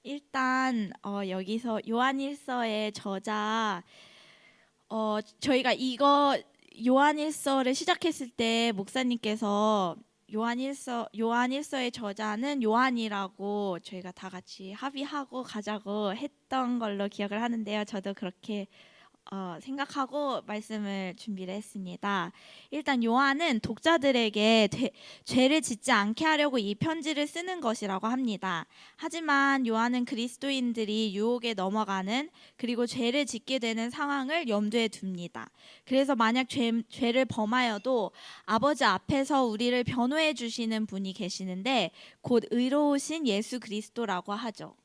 일단 여기서 요한일서의 저자 저희가 이거 요한일서를 시작했을 때 목사님께서 요한일서의 저자는 요한이라고 저희가 다 같이 합의하고 가자고 했던 걸로 기억을 하는데요. 저도 그렇게 생각하고 말씀을 준비를 했습니다. 일단 요한은 독자들에게 죄를 짓지 않게 하려고 이 편지를 쓰는 것이라고 합니다. 하지만 요한은 그리스도인들이 유혹에 넘어가는 그리고 죄를 짓게 되는 상황을 염두에 둡니다. 그래서 만약 죄를 범하여도 아버지 앞에서 우리를 변호해 주시는 분이 계시는데 곧 의로우신 예수 그리스도라고 하죠.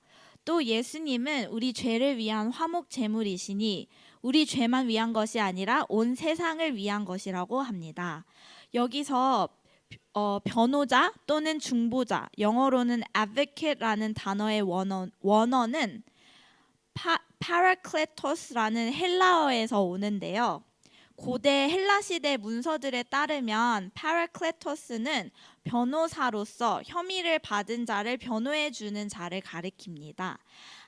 또 예수님은 우리 죄를 위한 화목 제물이시니 우리 죄만 위한 것이 아니라 온 세상을 위한 것이라고 합니다. 여기서 변호자 또는 중보자, 영어로는 advocate라는 단어의 원어는 파라클레토스라는 헬라어에서 오는데요. 고대 헬라 시대 문서들에 따르면 파라클레토스는 변호사로서 혐의를 받은 자를 변호해 주는 자를 가리킵니다.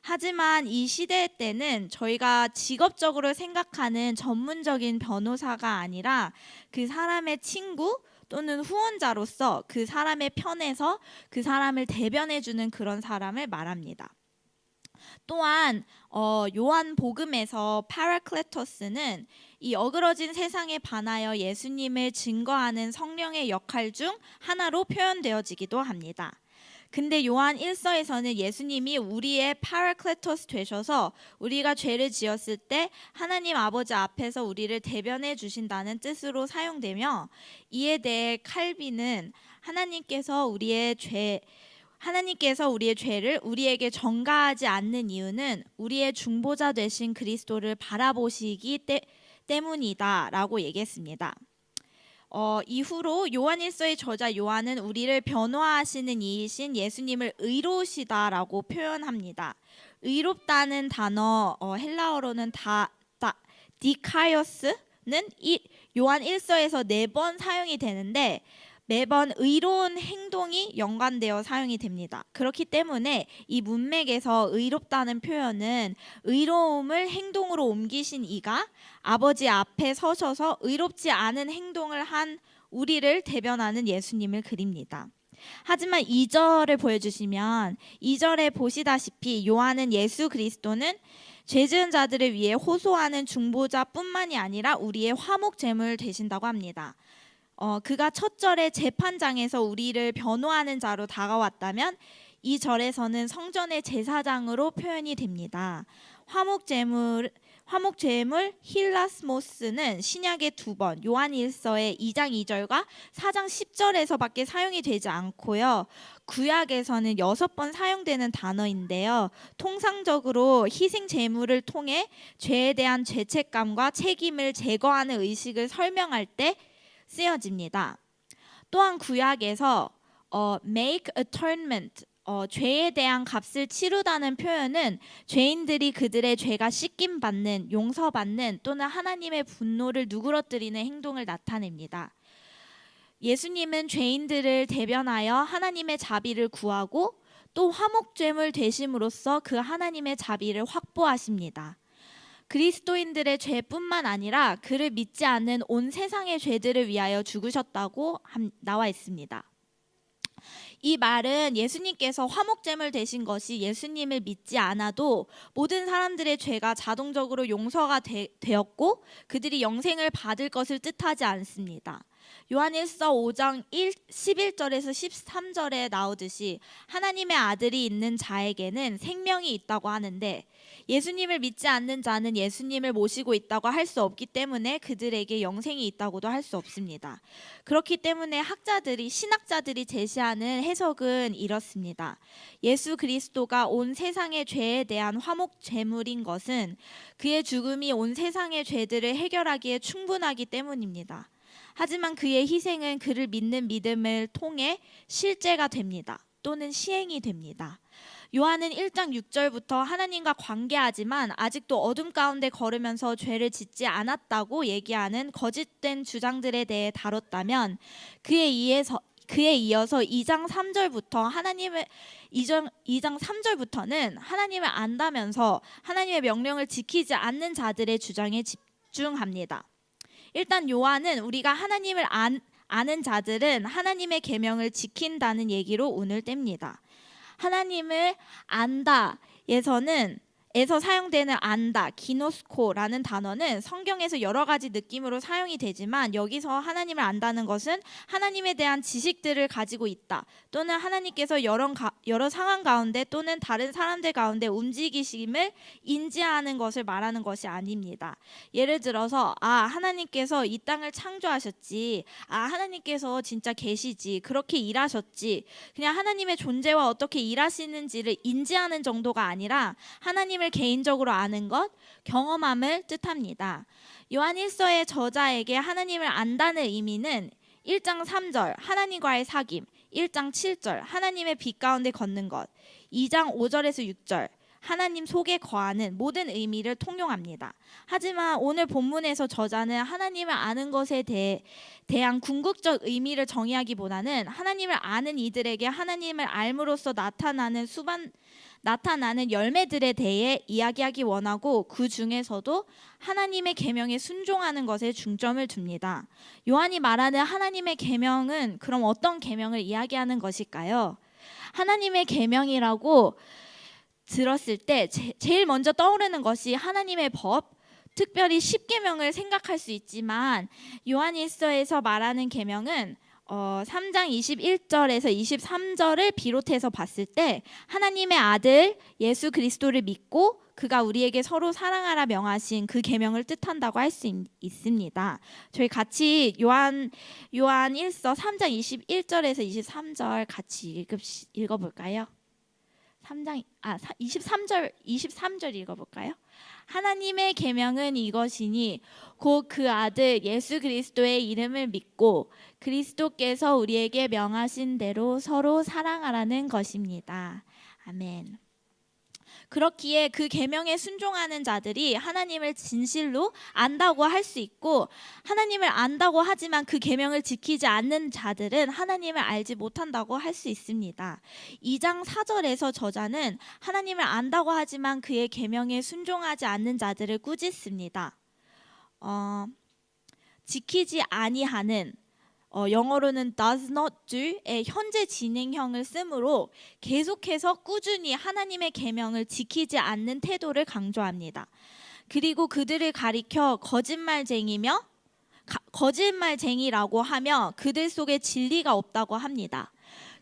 하지만 이 시대 때는 저희가 직업적으로 생각하는 전문적인 변호사가 아니라 그 사람의 친구 또는 후원자로서 그 사람의 편에서 그 사람을 대변해 주는 그런 사람을 말합니다. 또한 요한 복음에서 파라클레토스는 이 어그러진 세상에 반하여 예수님을 증거하는 성령의 역할 중 하나로 표현되어지기도 합니다. 근데 요한 1서에서는 예수님이 우리의 파라클레토스 되셔서 우리가 죄를 지었을 때 하나님 아버지 앞에서 우리를 대변해 주신다는 뜻으로 사용되며, 이에 대해 칼빈은 하나님께서 우리의 죄를 우리에게 전가하지 않는 이유는 우리의 중보자 되신 그리스도를 바라보시기 때문이다 라고 얘기했습니다. 이후로 요한일서의 저자 요한은 우리를 변호하시는 이이신 예수님을 의로우시다라고 표현합니다. 의롭다는 단어 헬라어로는 디카이오스는 요한 1서에서 4번 사용이 되는데 매번 의로운 행동이 연관되어 사용이 됩니다. 그렇기 때문에 이 문맥에서 의롭다는 표현은 의로움을 행동으로 옮기신 이가 아버지 앞에 서셔서 의롭지 않은 행동을 한 우리를 대변하는 예수님을 그립니다. 하지만 2절을 보여주시면 2절에 보시다시피 요한은 예수 그리스도는 죄 지은 자들을 위해 호소하는 중보자뿐만이 아니라 우리의 화목 제물 되신다고 합니다. 그가 첫 절에 재판장에서 우리를 변호하는 자로 다가왔다면 이 절에서는 성전의 제사장으로 표현이 됩니다. 화목 제물 힐라스모스는 신약의 2번 요한 1서의 2장 2절과 4장 10절에서밖에 사용이 되지 않고요. 구약에서는 6번 사용되는 단어인데요. 통상적으로 희생 제물을 통해 죄에 대한 죄책감과 책임을 제거하는 의식을 설명할 때 쓰여집니다. 또한 구약에서 make atonement, 죄에 대한 값을 치르다는 표현은 죄인들이 그들의 죄가 씻김받는, 용서받는 또는 하나님의 분노를 누그러뜨리는 행동을 나타냅니다. 예수님은 죄인들을 대변하여 하나님의 자비를 구하고 또 화목제물 되심으로써 그 하나님의 자비를 확보하십니다. 그리스도인들의 죄뿐만 아니라 그를 믿지 않는 온 세상의 죄들을 위하여 죽으셨다고 나와 있습니다. 이 말은 예수님께서 화목제물 되신 것이 예수님을 믿지 않아도 모든 사람들의 죄가 자동적으로 용서가 되었고 그들이 영생을 받을 것을 뜻하지 않습니다. 요한일서 5장 11절에서 13절에 나오듯이 하나님의 아들이 있는 자에게는 생명이 있다고 하는데 예수님을 믿지 않는 자는 예수님을 모시고 있다고 할 수 없기 때문에 그들에게 영생이 있다고도 할 수 없습니다. 그렇기 때문에 신학자들이 제시하는 해석은 이렇습니다. 예수 그리스도가 온 세상의 죄에 대한 화목 제물인 것은 그의 죽음이 온 세상의 죄들을 해결하기에 충분하기 때문입니다. 하지만 그의 희생은 그를 믿는 믿음을 통해 실제가 됩니다. 또는 시행이 됩니다. 요한은 1장 6절부터 하나님과 관계하지만 아직도 어둠 가운데 걸으면서 죄를 짓지 않았다고 얘기하는 거짓된 주장들에 대해 다뤘다면 그에 그에 이어서 2장 3절부터 하나님의 2장 3절부터는 하나님을 안다면서 하나님의 명령을 지키지 않는 자들의 주장에 집중합니다. 일단 요한은 우리가 하나님을 아는 자들은 하나님의 계명을 지킨다는 얘기로 운을 뗍니다. 하나님을 안다에서 사용되는 안다, 기노스코라는 단어는 성경에서 여러 가지 느낌으로 사용이 되지만 여기서 하나님을 안다는 것은 하나님에 대한 지식들을 가지고 있다, 또는 하나님께서 여러 상황 가운데 또는 다른 사람들 가운데 움직이심을 인지하는 것을 말하는 것이 아닙니다. 예를 들어서 하나님께서 이 땅을 창조하셨지, 하나님께서 진짜 계시지, 그렇게 일하셨지, 그냥 하나님의 존재와 어떻게 일하시는지를 인지하는 정도가 아니라 하나님을 개인적으로 아는 것, 경험함을 뜻합니다. 요한 1서의 저자에게 하나님을 안다는 의미는 1장 3절 하나님과의 사귐, 1장 7절 하나님의 빛 가운데 걷는 것, 2장 5절에서 6절 하나님 속에 거하는 모든 의미를 통용합니다. 하지만 오늘 본문에서 저자는 하나님을 아는 것에 대한 궁극적 의미를 정의하기보다는 하나님을 아는 이들에게 하나님을 알므로써 나타나는 열매들에 대해 이야기하기 원하고, 그 중에서도 하나님의 계명에 순종하는 것에 중점을 둡니다. 요한이 말하는 하나님의 계명은 그럼 어떤 계명을 이야기하는 것일까요? 하나님의 계명이라고 들었을 때 제일 먼저 떠오르는 것이 하나님의 법, 특별히 10계명을 생각할 수 있지만 요한 1서에서 말하는 계명은 3장 21절에서 23절을 비롯해서 봤을 때 하나님의 아들 예수 그리스도를 믿고 그가 우리에게 서로 사랑하라 명하신 그 계명을 뜻한다고 할 수 있습니다. 저희 같이 요한 1서 3장 21절에서 23절 같이 읽어볼까요? 23절 읽어볼까요? 하나님의 계명은 이것이니 곧 그 아들 예수 그리스도의 이름을 믿고 그리스도께서 우리에게 명하신 대로 서로 사랑하라는 것입니다. 아멘. 그렇기에 그 계명에 순종하는 자들이 하나님을 진실로 안다고 할 수 있고, 하나님을 안다고 하지만 그 계명을 지키지 않는 자들은 하나님을 알지 못한다고 할 수 있습니다. 2장 4절에서 저자는 하나님을 안다고 하지만 그의 계명에 순종하지 않는 자들을 꾸짖습니다. 지키지 아니하는, 영어로는 does not do의 현재 진행형을 쓰므로 계속해서 꾸준히 하나님의 계명을 지키지 않는 태도를 강조합니다. 그리고 그들을 가리켜 거짓말쟁이라고 하며 그들 속에 진리가 없다고 합니다.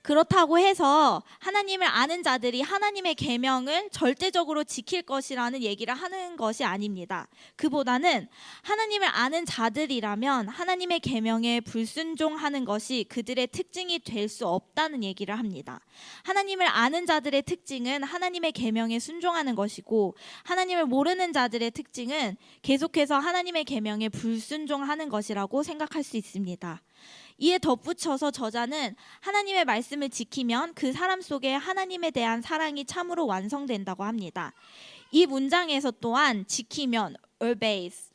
그렇다고 해서 하나님을 아는 자들이 하나님의 계명을 절대적으로 지킬 것이라는 얘기를 하는 것이 아닙니다. 그보다는 하나님을 아는 자들이라면 하나님의 계명에 불순종하는 것이 그들의 특징이 될 수 없다는 얘기를 합니다. 하나님을 아는 자들의 특징은 하나님의 계명에 순종하는 것이고, 하나님을 모르는 자들의 특징은 계속해서 하나님의 계명에 불순종하는 것이라고 생각할 수 있습니다. 이에 덧붙여서 저자는 하나님의 말씀을 지키면 그 사람 속에 하나님에 대한 사랑이 참으로 완성된다고 합니다. 이 문장에서 또한 지키면 obeys,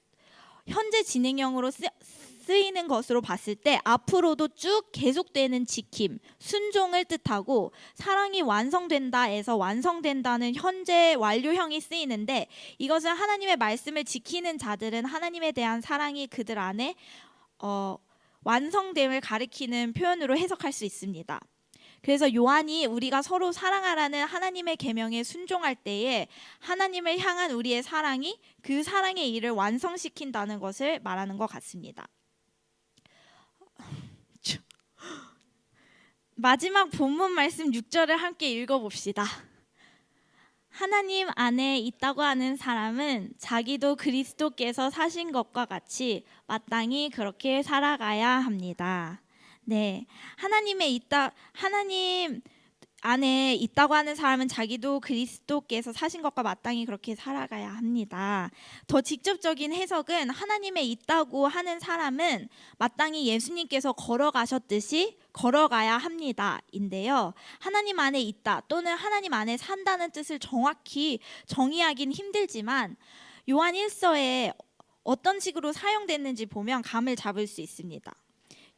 현재 진행형으로 쓰이는 것으로 봤을 때 앞으로도 쭉 계속되는 지킴, 순종을 뜻하고, 사랑이 완성된다에서 완성된다는 현재 완료형이 쓰이는데, 이것은 하나님의 말씀을 지키는 자들은 하나님에 대한 사랑이 그들 안에 완성됨을 가리키는 표현으로 해석할 수 있습니다. 그래서 요한이 우리가 서로 사랑하라는 하나님의 계명에 순종할 때에 하나님을 향한 우리의 사랑이 그 사랑의 일을 완성시킨다는 것을 말하는 것 같습니다. 마지막 본문 말씀 6절을 함께 읽어봅시다. 하나님 안에 있다고 하는 사람은 자기도 그리스도께서 사신 것과 같이 마땅히 그렇게 살아가야 합니다. 네, 하나님 안에 있다고 하는 사람은 자기도 그리스도께서 사신 것과 마땅히 그렇게 살아가야 합니다. 더 직접적인 해석은 하나님에 있다고 하는 사람은 마땅히 예수님께서 걸어가셨듯이 걸어가야 합니다 인데요, 하나님 안에 있다 또는 하나님 안에 산다는 뜻을 정확히 정의하긴 힘들지만 요한 1서에 어떤 식으로 사용됐는지 보면 감을 잡을 수 있습니다.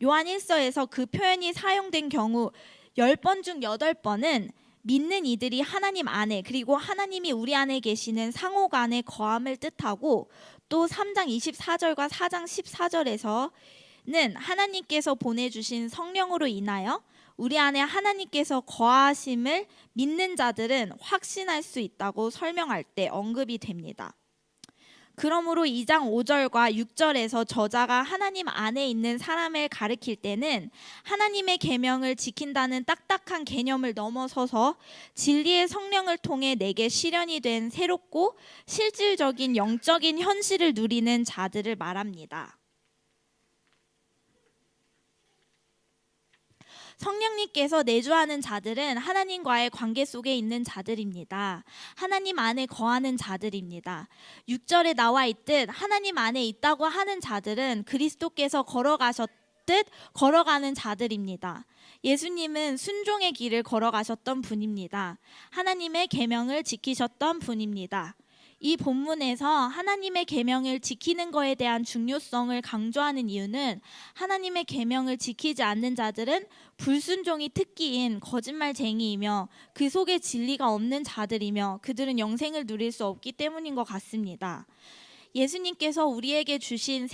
요한 1서에서 그 표현이 사용된 경우 10번 중 8번은 믿는 이들이 하나님 안에, 그리고 하나님이 우리 안에 계시는 상호 간의 거함을 뜻하고, 또 3장 24절과 4장 14절에서는 하나님께서 보내주신 성령으로 인하여 우리 안에 하나님께서 거하심을 믿는 자들은 확신할 수 있다고 설명할 때 언급이 됩니다. 그러므로 2장 5절과 6절에서 저자가 하나님 안에 있는 사람을 가리킬 때는 하나님의 계명을 지킨다는 딱딱한 개념을 넘어서서 진리의 성령을 통해 내게 실현이 된 새롭고 실질적인 영적인 현실을 누리는 자들을 말합니다. 성령님께서 내주하는 자들은 하나님과의 관계 속에 있는 자들입니다. 하나님 안에 거하는 자들입니다. 6절에 나와 있듯 하나님 안에 있다고 하는 자들은 그리스도께서 걸어가셨듯 걸어가는 자들입니다. 예수님은 순종의 길을 걸어가셨던 분입니다. 하나님의 계명을 지키셨던 분입니다. 이 본문에서 하나님의 계명을 지키는 것에 대한 중요성을 강조하는 이유는 하나님의 계명을 지키지 않는 자들은 불순종이 특기인 거짓말쟁이이며 그 속에 진리가 없는 자들이며 그들은 영생을 누릴 수 없기 때문인 것 같습니다. 예수님께서 우리에게 주신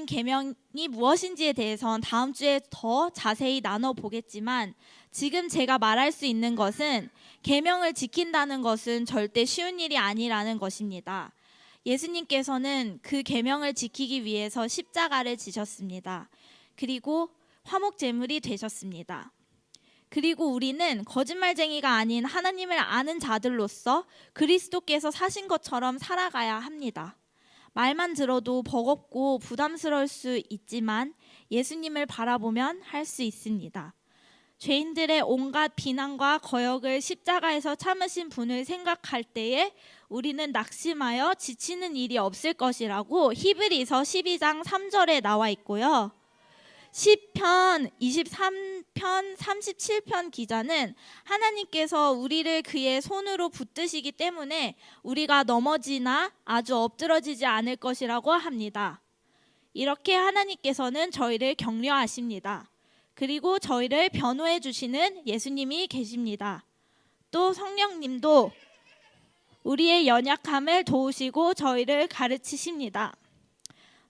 계명이 무엇인지에 대해서는 다음 주에 더 자세히 나눠보겠지만, 지금 제가 말할 수 있는 것은 계명을 지킨다는 것은 절대 쉬운 일이 아니라는 것입니다. 예수님께서는 그 계명을 지키기 위해서 십자가를 지셨습니다. 그리고 화목 제물이 되셨습니다. 그리고 우리는 거짓말쟁이가 아닌 하나님을 아는 자들로서 그리스도께서 사신 것처럼 살아가야 합니다. 말만 들어도 버겁고 부담스러울 수 있지만 예수님을 바라보면 할 수 있습니다. 죄인들의 온갖 비난과 거역을 십자가에서 참으신 분을 생각할 때에 우리는 낙심하여 지치는 일이 없을 것이라고 히브리서 12장 3절에 나와 있고요. 시편 23편 37편 기자는 하나님께서 우리를 그의 손으로 붙드시기 때문에 우리가 넘어지나 아주 엎드러지지 않을 것이라고 합니다. 이렇게 하나님께서는 저희를 격려하십니다. 그리고 저희를 변호해 주시는 예수님이 계십니다. 또 성령님도 우리의 연약함을 도우시고 저희를 가르치십니다.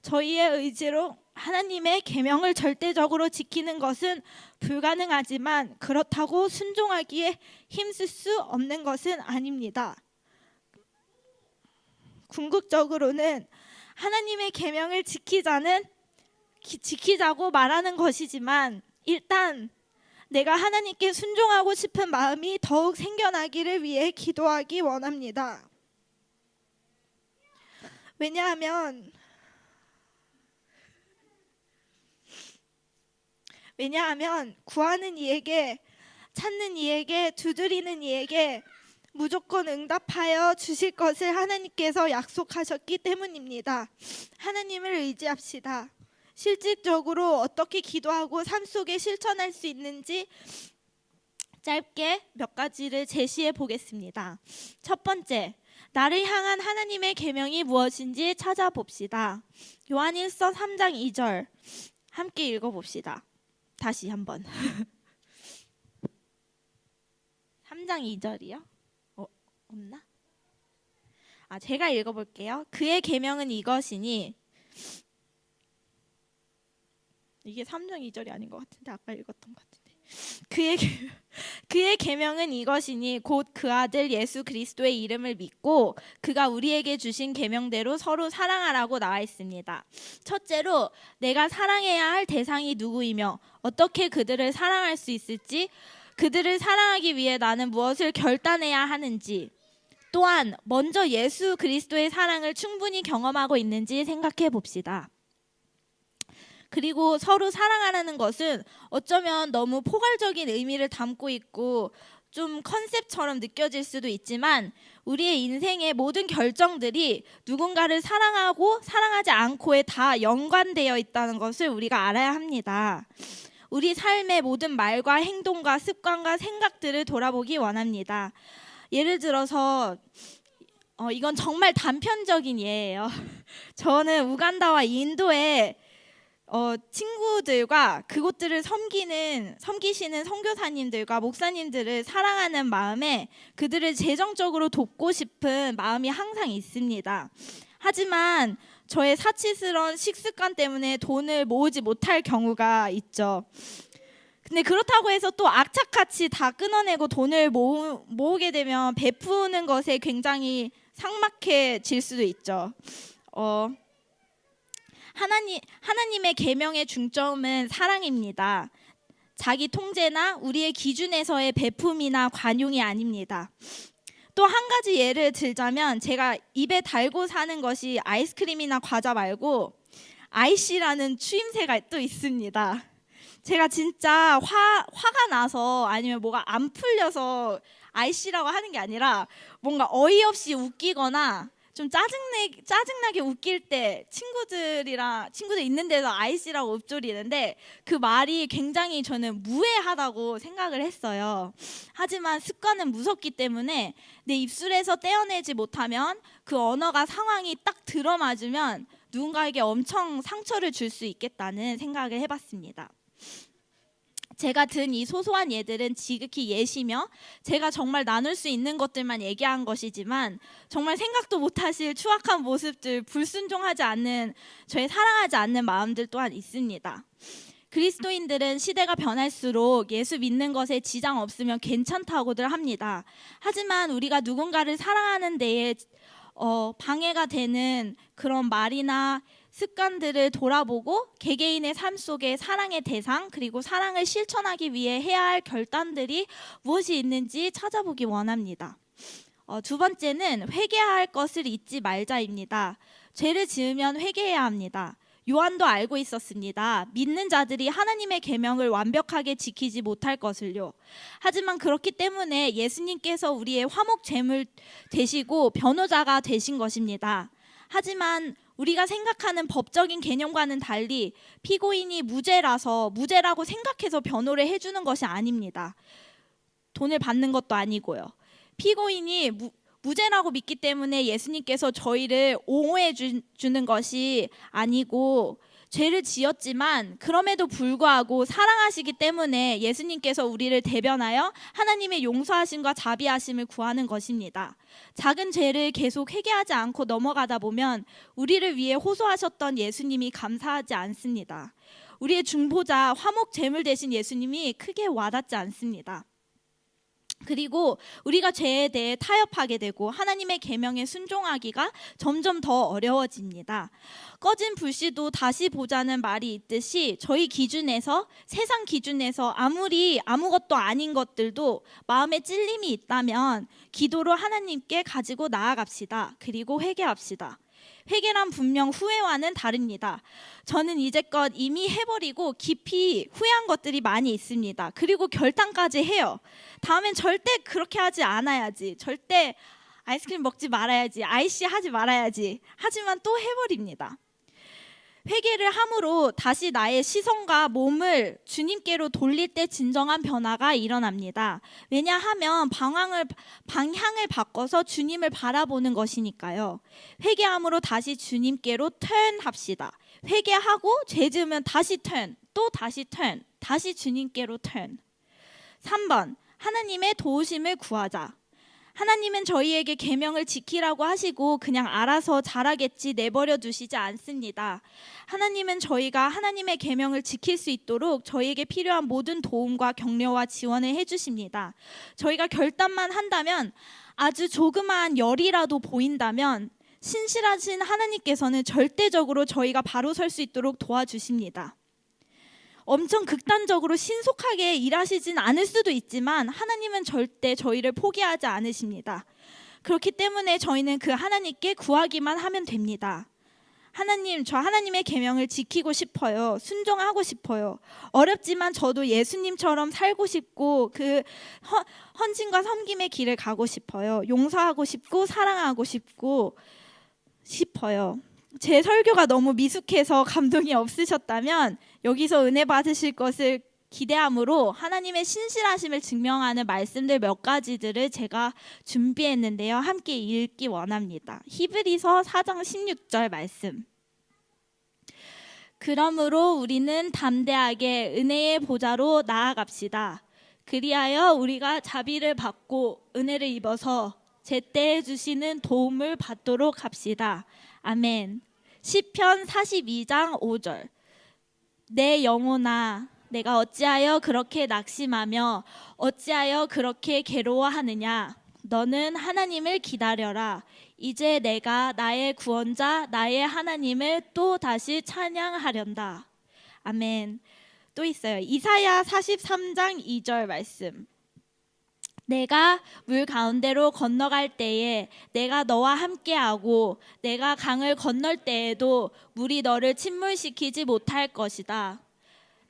저희의 의지로 하나님의 계명을 절대적으로 지키는 것은 불가능하지만 그렇다고 순종하기에 힘쓸 수 없는 것은 아닙니다. 궁극적으로는 하나님의 계명을 지키자고 말하는 것이지만 일단 내가 하나님께 순종하고 싶은 마음이 더욱 생겨나기를 위해 기도하기 원합니다. 왜냐하면 구하는 이에게, 찾는 이에게, 두드리는 이에게 무조건 응답하여 주실 것을 하나님께서 약속하셨기 때문입니다. 하나님을 의지합시다. 실질적으로 어떻게 기도하고 삶 속에 실천할 수 있는지 짧게 몇 가지를 제시해 보겠습니다. 첫 번째, 나를 향한 하나님의 계명이 무엇인지 찾아봅시다. 요한일서 3장 2절 함께 읽어봅시다. 다시 한번. 3장 2절이요? 없나? 제가 읽어볼게요. 그의 계명은 이것이니, 이게 3장 2절이 아닌 것 같은데 아까 읽었던 것 같은데, 그의 계명은 이것이니 곧 그 아들 예수 그리스도의 이름을 믿고 그가 우리에게 주신 계명대로 서로 사랑하라고 나와 있습니다. 첫째로 내가 사랑해야 할 대상이 누구이며 어떻게 그들을 사랑할 수 있을지, 그들을 사랑하기 위해 나는 무엇을 결단해야 하는지, 또한 먼저 예수 그리스도의 사랑을 충분히 경험하고 있는지 생각해 봅시다. 그리고 서로 사랑하라는 것은 어쩌면 너무 포괄적인 의미를 담고 있고 좀 컨셉처럼 느껴질 수도 있지만 우리의 인생의 모든 결정들이 누군가를 사랑하고 사랑하지 않고에 다 연관되어 있다는 것을 우리가 알아야 합니다. 우리 삶의 모든 말과 행동과 습관과 생각들을 돌아보기 원합니다. 예를 들어서 이건 정말 단편적인 예예요. 저는 우간다와 인도에 친구들과 그곳들을 섬기시는 선교사님들과 목사님들을 사랑하는 마음에 그들을 재정적으로 돕고 싶은 마음이 항상 있습니다. 하지만 저의 사치스러운 식습관 때문에 돈을 모으지 못할 경우가 있죠. 근데 그렇다고 해서 또 악착같이 다 끊어내고 돈을 모으게 되면 베푸는 것에 굉장히 삭막해질 수도 있죠. 하나님의 계명의 중점은 사랑입니다. 자기 통제나 우리의 기준에서의 베품이나 관용이 아닙니다. 또 한 가지 예를 들자면 제가 입에 달고 사는 것이 아이스크림이나 과자 말고 아이씨라는 추임새가 또 있습니다. 제가 진짜 화가 나서 아니면 뭐가 안 풀려서 아이씨라고 하는 게 아니라 뭔가 어이없이 웃기거나 좀 짜증나게 웃길 때 친구들 있는 데서 아이씨라고 읊조리는데 그 말이 굉장히 저는 무해하다고 생각을 했어요. 하지만 습관은 무섭기 때문에 내 입술에서 떼어내지 못하면 그 언어가 상황이 딱 들어맞으면 누군가에게 엄청 상처를 줄 수 있겠다는 생각을 해봤습니다. 제가 든 이 소소한 예들은 지극히 예시며 제가 정말 나눌 수 있는 것들만 얘기한 것이지만 정말 생각도 못하실 추악한 모습들, 불순종하지 않는 저의 사랑하지 않는 마음들 또한 있습니다. 그리스도인들은 시대가 변할수록 예수 믿는 것에 지장 없으면 괜찮다고들 합니다. 하지만 우리가 누군가를 사랑하는 데에 방해가 되는 그런 말이나 습관들을 돌아보고 개개인의 삶 속에 사랑의 대상 그리고 사랑을 실천하기 위해 해야 할 결단들이 무엇이 있는지 찾아보기 원합니다. 두 번째는 회개할 것을 잊지 말자입니다. 죄를 지으면 회개해야 합니다. 요한도 알고 있었습니다. 믿는 자들이 하나님의 계명을 완벽하게 지키지 못할 것을요. 하지만 그렇기 때문에 예수님께서 우리의 화목 제물 되시고 변호자가 되신 것입니다. 하지만 우리가 생각하는 법적인 개념과는 달리 피고인이 무죄라고 생각해서 변호를 해주는 것이 아닙니다. 돈을 받는 것도 아니고요. 피고인이 무죄라고 믿기 때문에 예수님께서 저희를 옹호해 주는 것이 아니고 죄를 지었지만 그럼에도 불구하고 사랑하시기 때문에 예수님께서 우리를 대변하여 하나님의 용서하심과 자비하심을 구하는 것입니다. 작은 죄를 계속 회개하지 않고 넘어가다 보면 우리를 위해 호소하셨던 예수님이 감사하지 않습니다. 우리의 중보자 화목 제물 되신 예수님이 크게 와닿지 않습니다. 그리고 우리가 죄에 대해 타협하게 되고 하나님의 계명에 순종하기가 점점 더 어려워집니다. 꺼진 불씨도 다시 보자는 말이 있듯이 저희 기준에서 세상 기준에서 아무리 아무것도 아닌 것들도 마음에 찔림이 있다면 기도로 하나님께 가지고 나아갑시다. 그리고 회개합시다. 회개란 분명 후회와는 다릅니다. 저는 이제껏 이미 해버리고 깊이 후회한 것들이 많이 있습니다. 그리고 결단까지 해요. 다음엔 절대 그렇게 하지 않아야지. 절대 아이스크림 먹지 말아야지. 아이씨 하지 말아야지. 하지만 또 해버립니다. 회개를 함으로 다시 나의 시선과 몸을 주님께로 돌릴 때 진정한 변화가 일어납니다. 왜냐하면 방향을 바꿔서 주님을 바라보는 것이니까요. 회개함으로 다시 주님께로 턴합시다. 회개하고 죄 지으면 다시 턴, 또 다시 턴, 다시 주님께로 턴. 3번, 하나님의 도우심을 구하자. 하나님은 저희에게 계명을 지키라고 하시고 그냥 알아서 잘하겠지 내버려 두시지 않습니다. 하나님은 저희가 하나님의 계명을 지킬 수 있도록 저희에게 필요한 모든 도움과 격려와 지원을 해주십니다. 저희가 결단만 한다면, 아주 조그마한 열이라도 보인다면 신실하신 하나님께서는 절대적으로 저희가 바로 설 수 있도록 도와주십니다. 엄청 극단적으로 신속하게 일하시진 않을 수도 있지만 하나님은 절대 저희를 포기하지 않으십니다. 그렇기 때문에 저희는 그 하나님께 구하기만 하면 됩니다. 하나님, 저 하나님의 계명을 지키고 싶어요. 순종하고 싶어요. 어렵지만 저도 예수님처럼 살고 싶고 그 헌신과 섬김의 길을 가고 싶어요. 용서하고 싶고 사랑하고 싶어요. 제 설교가 너무 미숙해서 감동이 없으셨다면 여기서 은혜 받으실 것을 기대함으로 하나님의 신실하심을 증명하는 말씀들 몇 가지들을 제가 준비했는데요. 함께 읽기 원합니다. 히브리서 4장 16절 말씀. 그러므로 우리는 담대하게 은혜의 보좌로 나아갑시다. 그리하여 우리가 자비를 받고 은혜를 입어서 제때에 주시는 도움을 받도록 합시다. 아멘. 시편 42장 5절. 내 영혼아, 내가 어찌하여 그렇게 낙심하며 어찌하여 그렇게 괴로워하느냐. 너는 하나님을 기다려라. 이제 내가 나의 구원자 나의 하나님을 또 다시 찬양하련다. 아멘. 또 있어요. 이사야 43장 2절 말씀. 내가 물 가운데로 건너갈 때에 내가 너와 함께하고 내가 강을 건널 때에도 물이 너를 침몰시키지 못할 것이다.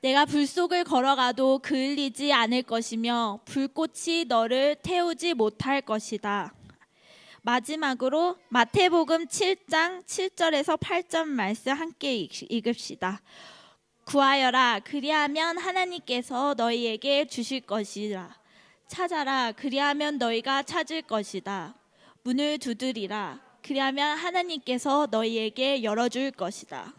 내가 불 속을 걸어가도 그을리지 않을 것이며 불꽃이 너를 태우지 못할 것이다. 마지막으로 마태복음 7장 7절에서 8절 말씀 함께 읽읍시다. 구하여라, 그리하면 하나님께서 너희에게 주실 것이라. 찾아라, 그리하면 너희가 찾을 것이다. 문을 두드리라, 그리하면 하나님께서 너희에게 열어줄 것이다.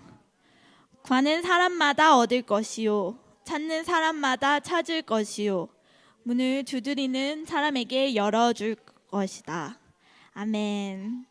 구하는 사람마다 얻을 것이요, 찾는 사람마다 찾을 것이요, 문을 두드리는 사람에게 열어줄 것이다. 아멘.